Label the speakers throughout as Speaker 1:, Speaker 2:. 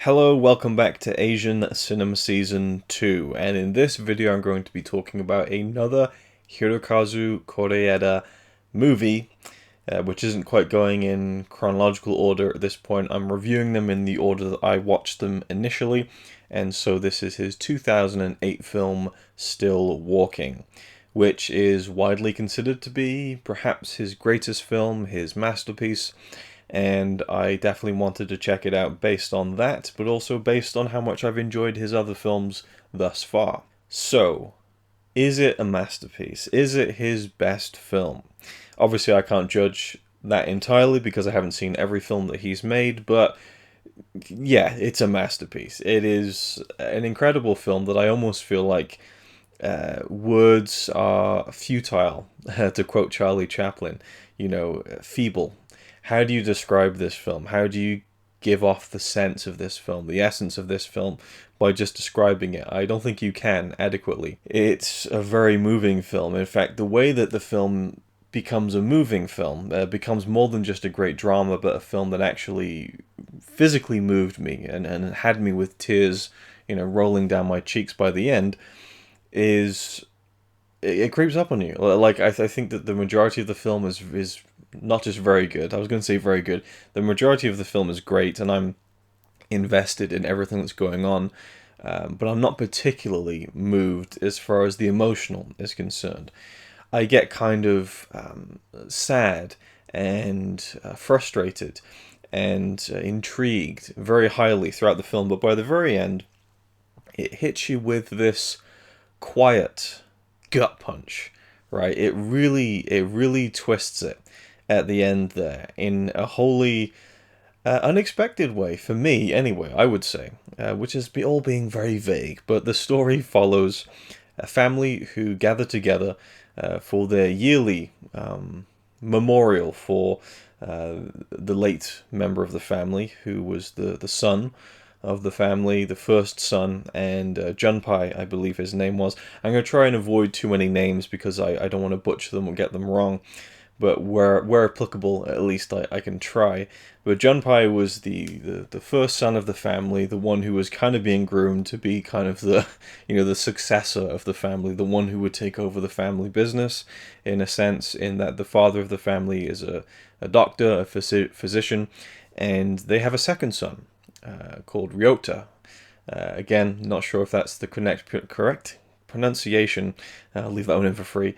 Speaker 1: Hello, welcome back to Asian Cinema Season 2, and in this video I'm going to be talking about another Hirokazu Kore-eda movie, which isn't quite going in chronological order at this point. I'm reviewing them in the order that I watched them initially, and so this is his 2008 film, Still Walking, which is widely considered to be perhaps his greatest film, his masterpiece, and I definitely wanted to check it out based on that, but also based on how much I've enjoyed his other films thus far. So, is it a masterpiece? Is it his best film? Obviously, I can't judge that entirely because I haven't seen every film that he's made, but yeah, it's a masterpiece. It is an incredible film that I almost feel like words are futile, to quote Charlie Chaplin, feeble. How do you describe this film? How do you give off the sense of this film, the essence of this film, by just describing it? I don't think you can adequately. It's a very moving film. In fact, the way that the film becomes a moving film, becomes more than just a great drama, but a film that actually physically moved me and had me with tears, rolling down my cheeks by the end, is it creeps up on you. Like I think that the majority of the film is not just very good. I was going to say very good. The majority of the film is great, and I'm invested in everything that's going on. But I'm not particularly moved as far as the emotional is concerned. I get kind of sad and frustrated and intrigued very highly throughout the film, but by the very end, it hits you with this quiet gut punch, right? It really twists it at the end there in a wholly unexpected way for me, anyway. I would say, which is all being very vague, but the story follows a family who gather together for their yearly memorial for the late member of the family, who was the son of the family, the first son, and Junpei, I believe his name was. I'm going to try and avoid too many names because I don't want to butcher them or get them wrong, but where applicable, at least I can try. But Junpei was the first son of the family, the one who was kind of being groomed to be kind of the the successor of the family, the one who would take over the family business, in a sense, in that the father of the family is a doctor, a physician, and they have a second son called Ryota. Again, not sure if that's the correct pronunciation. I'll leave that one in for free.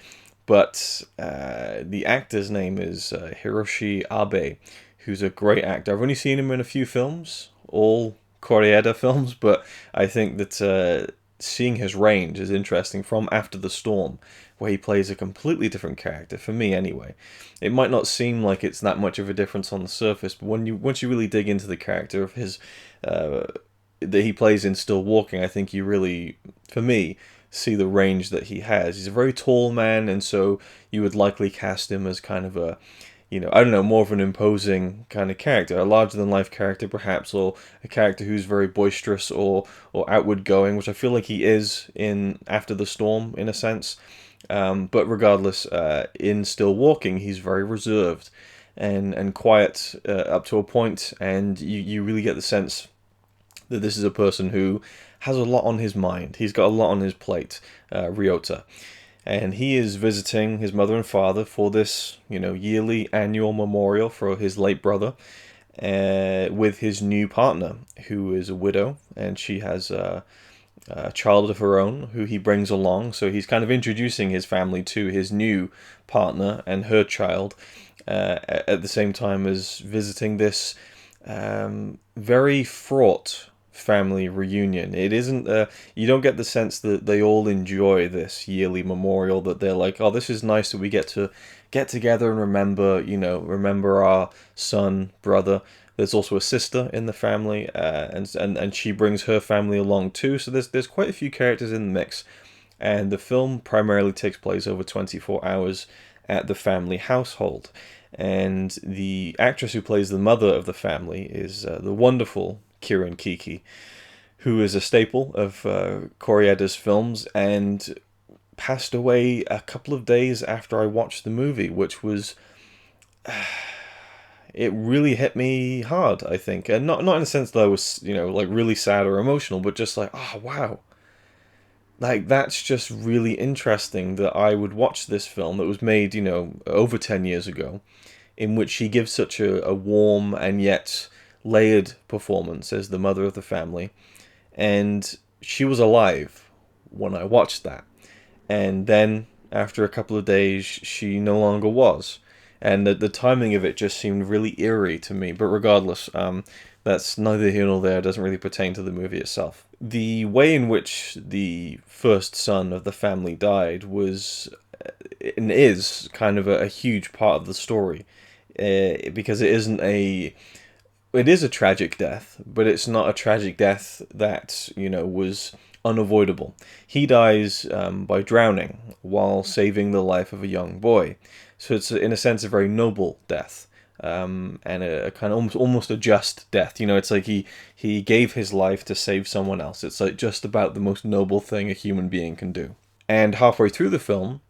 Speaker 1: But the actor's name is Hiroshi Abe, who's a great actor. I've only seen him in a few films, all Kore-eda films, but I think that seeing his range is interesting from After the Storm, where he plays a completely different character, for me anyway. It might not seem like it's that much of a difference on the surface, but once you really dig into the character of his that he plays in Still Walking, I think you really, for me, see the range that he has. He's a very tall man, and so you would likely cast him as kind of a, I don't know, more of an imposing kind of character, a larger-than-life character perhaps, or a character who's very boisterous or outward-going, which I feel like he is in After the Storm, in a sense. But regardless, in Still Walking, he's very reserved and quiet up to a point, and you really get the sense that this is a person who has a lot on his mind. He's got a lot on his plate, Ryota. And he is visiting his mother and father for this, yearly annual memorial for his late brother, with his new partner, who is a widow, and she has a child of her own, who he brings along. So he's kind of introducing his family to his new partner and her child, at the same time as visiting this very fraught family reunion. It isn't you don't get the sense that they all enjoy this yearly memorial, that they're like, oh, this is nice that we get to get together and remember our son, brother. There's also a sister in the family, and she brings her family along too, so there's quite a few characters in the mix, and the film primarily takes place over 24 hours at the family household. And the actress who plays the mother of the family is the wonderful Kirin Kiki, who is a staple of Kore-eda's films, and passed away a couple of days after I watched the movie, which was it really hit me hard, I think. And not in a sense that I was, like really sad or emotional, but just like, oh, wow. Like, that's just really interesting that I would watch this film that was made, over 10 years ago, in which she gives such a warm and yet layered performance as the mother of the family. And she was alive when I watched that. And then, after a couple of days, she no longer was. And the timing of it just seemed really eerie to me. But regardless, that's neither here nor there. It doesn't really pertain to the movie itself. The way in which the first son of the family died was and is kind of a huge part of the story. Because it is a tragic death, but it's not a tragic death that, was unavoidable. He dies by drowning while saving the life of a young boy. So it's, in a sense, a very noble death, and a kind of almost a just death. It's like he gave his life to save someone else. It's like just about the most noble thing a human being can do. And halfway through the film,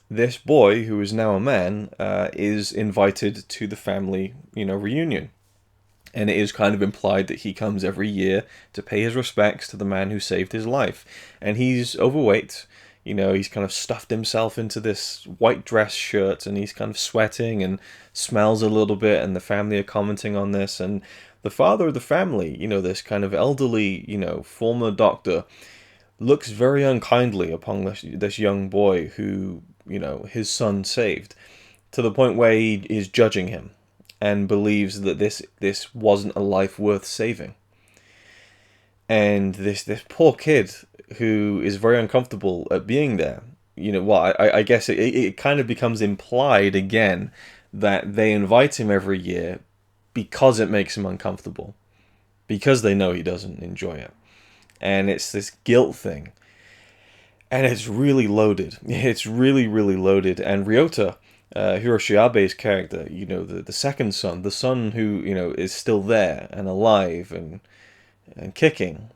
Speaker 1: this boy, who is now a man, is invited to the family, reunion. And it is kind of implied that he comes every year to pay his respects to the man who saved his life. And he's overweight. He's kind of stuffed himself into this white dress shirt, and he's kind of sweating and smells a little bit, and the family are commenting on this. And the father of the family, this kind of elderly, former doctor, looks very unkindly upon this young boy who, his son saved, to the point where he is judging him and believes that this wasn't a life worth saving. And this poor kid who is very uncomfortable at being there, I guess it kind of becomes implied again that they invite him every year because it makes him uncomfortable, because they know he doesn't enjoy it. And it's this guilt thing. And it's really loaded. It's really, really loaded. And Ryota, Hiroshi Abe's character, the second son, the son who, is still there and alive and kicking,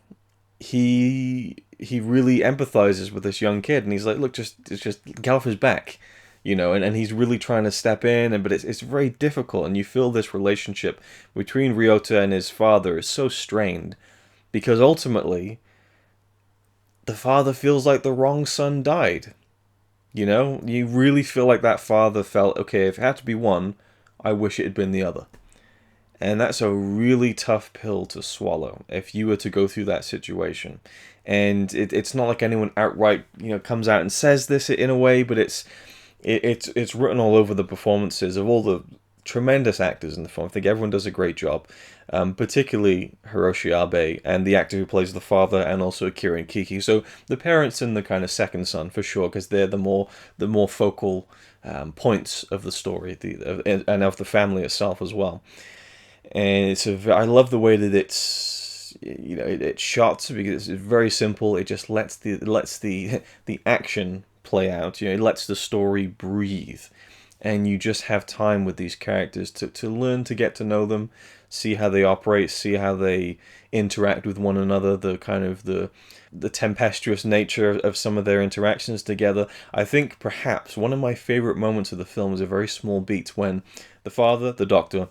Speaker 1: he really empathizes with this young kid, and he's like, look, just get off his back, and he's really trying to step in, but it's very difficult, and you feel this relationship between Ryota and his father is so strained, because ultimately, the father feels like the wrong son died. You really feel like that father felt, okay, if it had to be one, I wish it had been the other. And that's a really tough pill to swallow if you were to go through that situation. And it's not like anyone outright, comes out and says this in a way, but it's written all over the performances of all the tremendous actors in the film. I think everyone does a great job, particularly Hiroshi Abe and the actor who plays the father, and also Akira and Kiki. So the parents and the kind of second son for sure, because they're the more focal points of the story, and of the family itself as well. And I love the way that it's shot, because it's very simple. It just lets the action play out. It lets the story breathe. And you just have time with these characters to learn to get to know them, see how they operate, see how they interact with one another, the kind of the tempestuous nature of some of their interactions together. I think perhaps one of my favorite moments of the film is a very small beat when the father, the doctor,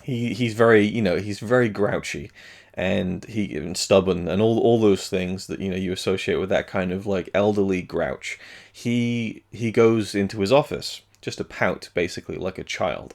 Speaker 1: he's very, he's very grouchy, and and stubborn, and all those things that you associate with that kind of like elderly grouch. He goes into his office just to pout, basically, like a child.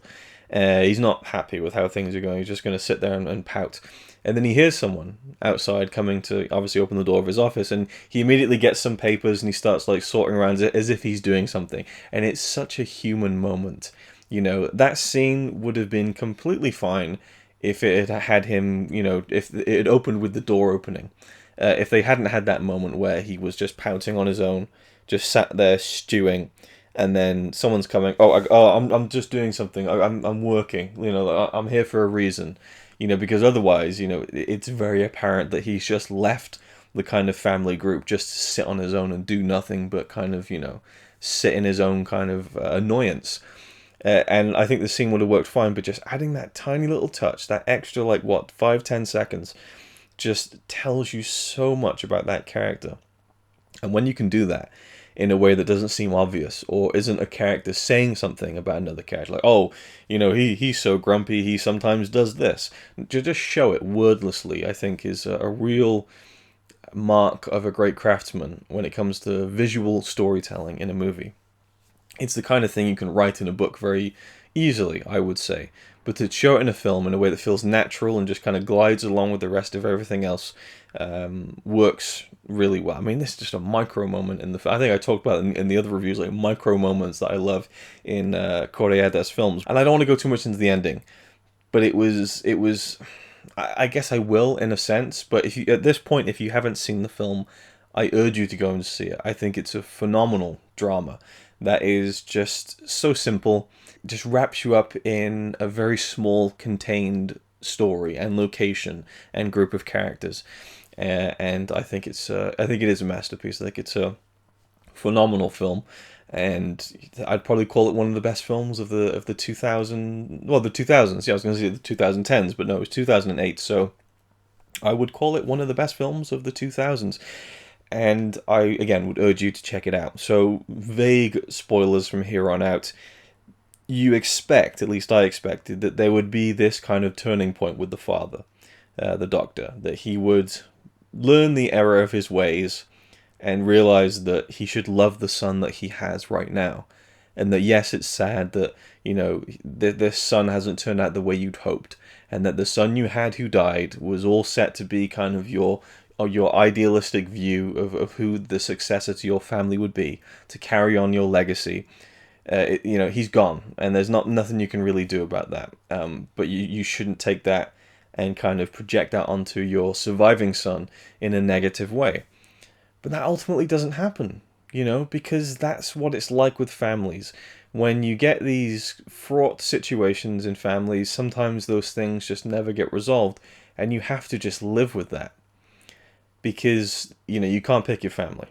Speaker 1: He's not happy with how things are going. He's just going to sit there and pout. And then he hears someone outside coming to obviously open the door of his office, and he immediately gets some papers and he starts like sorting around as if he's doing something. And it's such a human moment. That scene would have been completely fine if it had him, if it opened with the door opening. If they hadn't had that moment where he was just pouting on his own, just sat there stewing, and then someone's coming. I'm just doing something. I'm working. I'm here for a reason. Because otherwise, it's very apparent that he's just left the kind of family group just to sit on his own and do nothing but kind of, sit in his own kind of annoyance. And I think the scene would have worked fine, but just adding that tiny little touch, that extra 5-10 seconds, just tells you so much about that character. And when you can do that, in a way that doesn't seem obvious, or isn't a character saying something about another character, like, oh, he's so grumpy, he sometimes does this. Just show it wordlessly, I think, is a real mark of a great craftsman when it comes to visual storytelling in a movie. It's the kind of thing you can write in a book very easily, I would say. But to show it in a film in a way that feels natural and just kind of glides along with the rest of everything else works really well. I mean, this is just a micro moment in the. I think I talked about in the other reviews, like micro moments that I love in Kore-eda's films. And I don't want to go too much into the ending, but it was. I guess I will in a sense. But if you at this point, if you haven't seen the film, I urge you to go and see it. I think it's a phenomenal drama that is just so simple, just wraps you up in a very small, contained story and location and group of characters. And I think I think it is a masterpiece. I think it's a phenomenal film, and I'd probably call it one of the best films of the 2000, well, the 2000s. Yeah, I was going to say the 2010s, but no, it was 2008. So I would call it one of the best films of the 2000s. And I, again, would urge you to check it out. So, vague spoilers from here on out. You expect, at least I expected, that there would be this kind of turning point with the father, the doctor, that he would learn the error of his ways and realize that he should love the son that he has right now. And that, yes, it's sad that, this son hasn't turned out the way you'd hoped. And that the son you had who died was all set to be kind of your idealistic view of who the successor to your family would be, to carry on your legacy. He's gone, and there's nothing you can really do about that. But you shouldn't take that and kind of project that onto your surviving son in a negative way. But that ultimately doesn't happen, because that's what it's like with families. When you get these fraught situations in families, sometimes those things just never get resolved, and you have to just live with that. Because, you can't pick your family,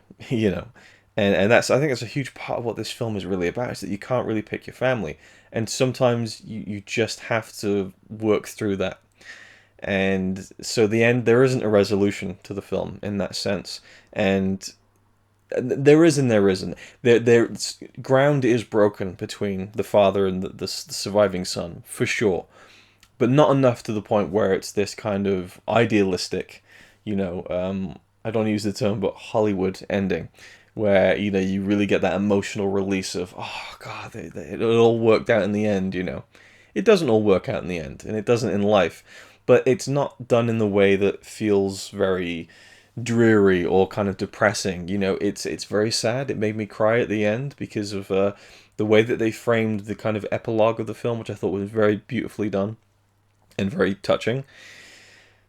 Speaker 1: And I think that's a huge part of what this film is really about, is that you can't really pick your family. And sometimes you just have to work through that. And so the end, there isn't a resolution to the film in that sense. And there is and there isn't. Ground is broken between the father and the surviving son, for sure. But not enough to the point where it's this kind of idealistic, I don't use the term, but Hollywood ending, where, you really get that emotional release of, oh, God, it all worked out in the end, It doesn't all work out in the end, and it doesn't in life, but it's not done in the way that feels very dreary or kind of depressing, It's very sad. It made me cry at the end because of the way that they framed the kind of epilogue of the film, which I thought was very beautifully done and very touching.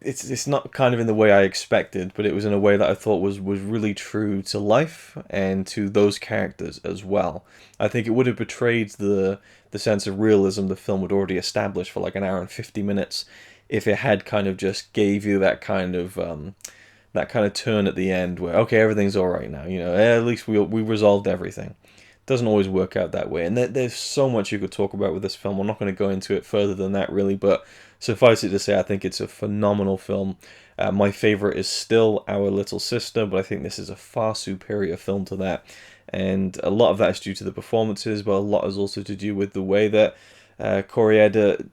Speaker 1: It's not kind of in the way I expected, but it was in a way that I thought was really true to life and to those characters as well. I think it would have betrayed the sense of realism the film would already establish for like an hour and 50 minutes if it had kind of just gave you that kind of turn at the end where, okay, everything's all right now, at least we resolved everything. It doesn't always work out that way, and there's so much you could talk about with this film. I'm not going to go into it further than that, really, but suffice it to say, I think it's a phenomenal film. My favorite is still Our Little Sister, but I think this is a far superior film to that. And a lot of that is due to the performances, but a lot is also to do with the way that Kore-eda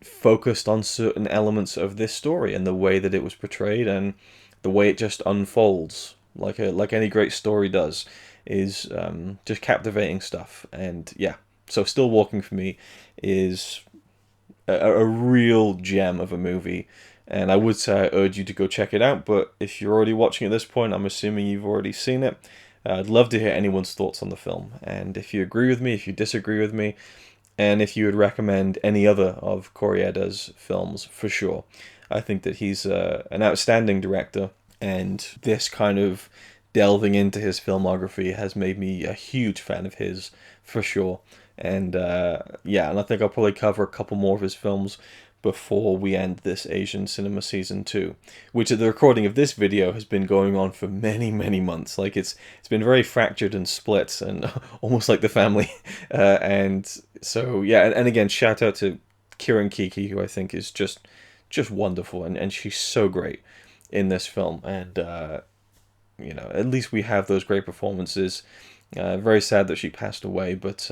Speaker 1: focused on certain elements of this story and the way that it was portrayed and the way it just unfolds, like any great story does, is just captivating stuff. And yeah, so Still Walking for me is a real gem of a movie, and I would say I urge you to go check it out. But if you're already watching at this point, I'm assuming you've already seen it. I'd love to hear anyone's thoughts on the film, and if you agree with me, if you disagree with me, and if you would recommend any other of Kore-eda's films, for sure. I think that he's an outstanding director, and this kind of delving into his filmography has made me a huge fan of his, for sure. And and I think I'll probably cover a couple more of his films before we end this Asian Cinema Season 2, which at the recording of this video has been going on for many, many months. Like, it's been very fractured and split, and almost like the family. And so, yeah, and again, shout out to Kiran Kiki, who I think is just wonderful, and she's so great in this film. And, at least we have those great performances Very sad that she passed away, but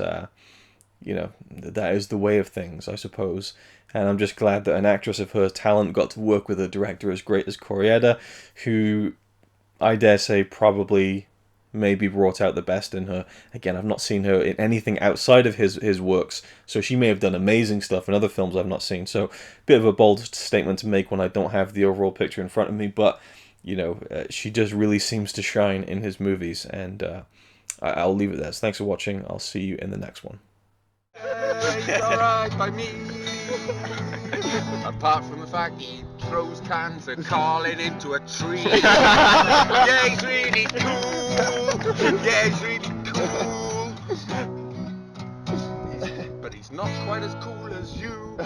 Speaker 1: you know, that is the way of things, I suppose. And I'm just glad that an actress of her talent got to work with a director as great as Kore-eda, who I dare say probably maybe brought out the best in her. Again, I've not seen her in anything outside of his works, so she may have done amazing stuff in other films I've not seen. So, bit of a bold statement to make when I don't have the overall picture in front of me, but you know, she just really seems to shine in his movies, and I'll leave it there. So thanks for watching. I'll see you in the next one.
Speaker 2: It's alright by me. Apart from the fact he throws cans of Carlin into a tree. Yeah, he's really cool. Yeah, he's really cool. But he's not quite as cool as you.